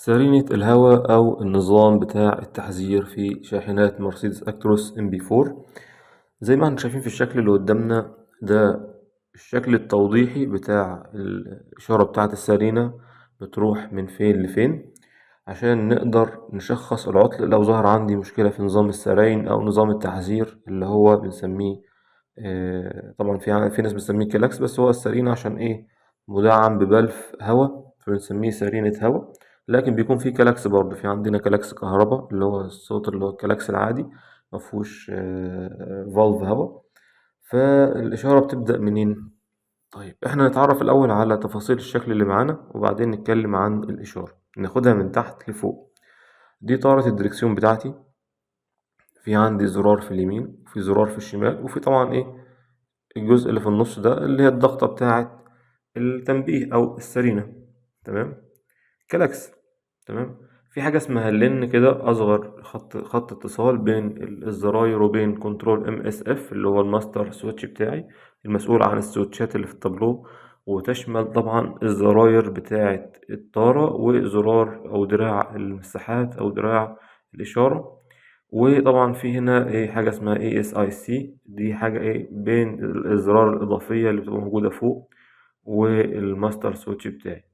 سرينة الهواء أو النظام بتاع التحذير في شاحنات مرسيدس أكتروس MP4. زي ما احنا شايفين في الشكل اللي قدامنا ده الشكل التوضيحي بتاع الإشارة بتاعة السرينة بتروح من فين لفين عشان نقدر نشخص العطل لو ظهر عندي مشكلة في نظام السراين أو نظام التحذير اللي هو بنسميه طبعا في ناس بتسميه كلاكس، بس هو السرينة عشان إيه مدعم ببلف هواء فبنسميه سرينة هواء. لكن بيكون في كلاكس برضه، في عندنا كلاكس كهرباء اللي هو الصوت اللي هو الكلاكس العادي مفهوش فالف هواء. فالإشارة بتبدأ منين؟ طيب احنا نتعرف الأول على تفاصيل الشكل اللي معانا وبعدين نتكلم عن الإشارة. ناخدها من تحت لفوق. دي طارة الدركسيون بتاعتي، في عندي زرار في اليمين وفي زرار في الشمال وفي طبعا ايه الجزء اللي في النص ده اللي هي الضغطة بتاعة التنبيه أو السرينة. تمام. كلاكس. تمام. في حاجة اسمها اللين كده، أصغر خط اتصال بين الزراير وبين كنترول MSF اللي هو الماستر سويتش بتاعي المسؤول عن السويتشات اللي في التابلو، وتشمل طبعا الزراير بتاعة الطارة وزرار أو دراع المساحات أو دراع الإشارة. وطبعا في هنا ايه حاجة اسمها ASIC، دي حاجة ايه بين الأزرار الإضافية اللي بتبقى موجودة فوق والماستر سويتش بتاعي.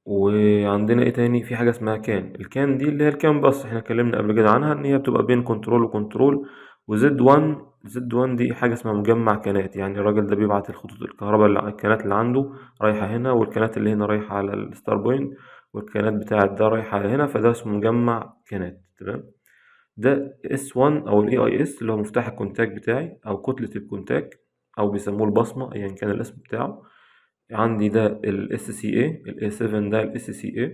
وعندنا ايه تاني؟ في حاجة اسمها الكان دي اللي هي الكان بس احنا اتكلمنا قبل كده عنها ان هي بتبقى بين كنترول وكنترول. وزد 1 دي حاجة اسمها مجمع كانات، يعني الراجل ده بيبعت الخطوط الكهرباء اللي الكانات اللي عنده رايحة هنا، والكانات اللي هنا رايحة على الستار بوينت، والكانات بتاعت ده رايحة على هنا، فده اسمه مجمع كانات. تمام. ده S1 أو ال AIS اللي هو مفتاح الكونتاك بتاعي أو كتلة الكونتاك أو بيسموه البصمة أيا كان الاسم بتاعه. عندي ده ال SCA، ال A7 ده ال SCA،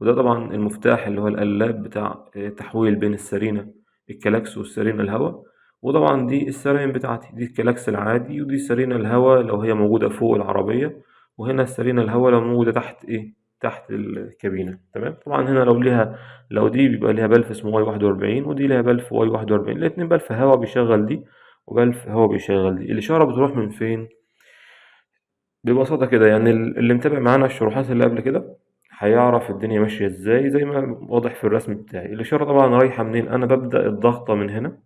وده طبعا المفتاح اللي هو القلاب بتاع تحويل بين السرينة الكلاكس والسرينة الهواء. وطبعا دي السراين بتاعتي، دي الكلاكس العادي ودي سرينة الهواء لو هي موجودة فوق العربية، وهنا السرينة الهواء لو موجودة تحت تحت الكابينة. تمام. طبعا هنا لو دي بيبقى ليها بلف اسمه Y41 ودي ليها بلف Y41، الاتنين بلف هواء بيشغل دي وبلف هواء بيشغل دي. الإشارة بتروح من فين؟ ببساطة كده، يعني اللي متابع معانا الشروحات اللي قبل كده هيعرف الدنيا ماشية ازاي زي ما واضح في الرسم بتاعي. الإشارة طبعا رايحة منين؟ أنا ببدأ الضغطة من هنا،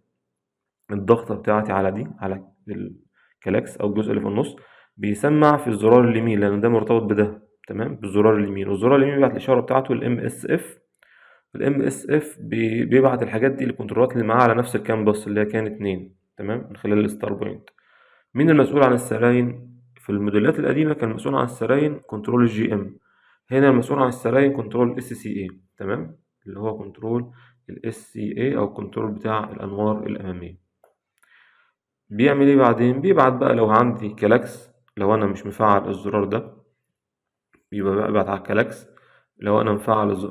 الضغطة بتاعتي على دي على الكلاكس أو الجزء اللي في النص بيسمع في الزرار اليمين لأن ده مرتبط بده. تمام. بالزرار اليمين، والزرار اليمين بيبعت الإشارة بتاعته ال MSF. ال MSF بيبعت الحاجات دي للكنترولات اللي معاه على نفس الكامبس اللي هي كان 2. تمام. من خلال الستار بوينت. مين المسؤول عن السراين؟ في الموديلات القديمة كان المسؤول عن السراين كنترول GM، هنا المسؤول عن السراين كنترول SCA. تمام. اللي هو كنترول SCA أو كنترول بتاع الأنوار الأمامية. بيعمل ايه بعدين؟ بيبعت بقى لو عندي كلاكس، لو أنا مش مفعل الزرار ده يبقى بقى ببعت على الكلاكس. لو أنا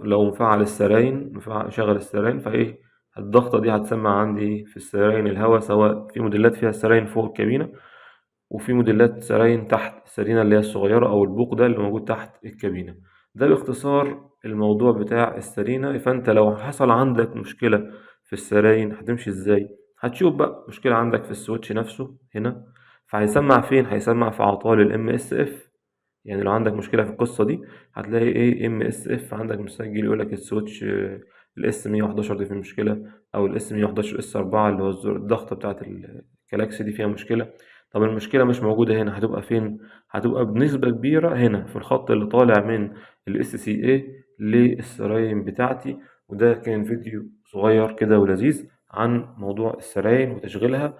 لو مفعل السراين شغل السراين فإيه الضغطة دي هتسمع عندي في السراين الهواء، سواء في موديلات فيها السراين فوق الكابينة وفي موديلات سراين تحت السرينة اللي هي الصغيرة أو البوق ده اللي موجود تحت الكابينة. ده باختصار الموضوع بتاع السرينة. فأنت لو حصل عندك مشكلة في السراين هتمشي ازاي؟ هتشوف بقى مشكلة عندك في السويتش نفسه هنا، فهيسمع فين؟ هيسمع في أعطال ال MSF. يعني لو عندك مشكلة في القصة دي هتلاقي ايه MSF عندك مسجل يقولك السويتش الاس 111 دي فيه مشكلة، أو الاس 111 اس 4 اللي هو الضغطة بتاعة الكلاكس دي فيها مشكلة. طب المشكلة مش موجودة هنا، هتبقى فين؟ هتبقى بنسبة كبيرة هنا في الخط اللي طالع من ال SCA للسراين بتاعتي. وده كان فيديو صغير كده ولذيذ عن موضوع السراين وتشغيلها.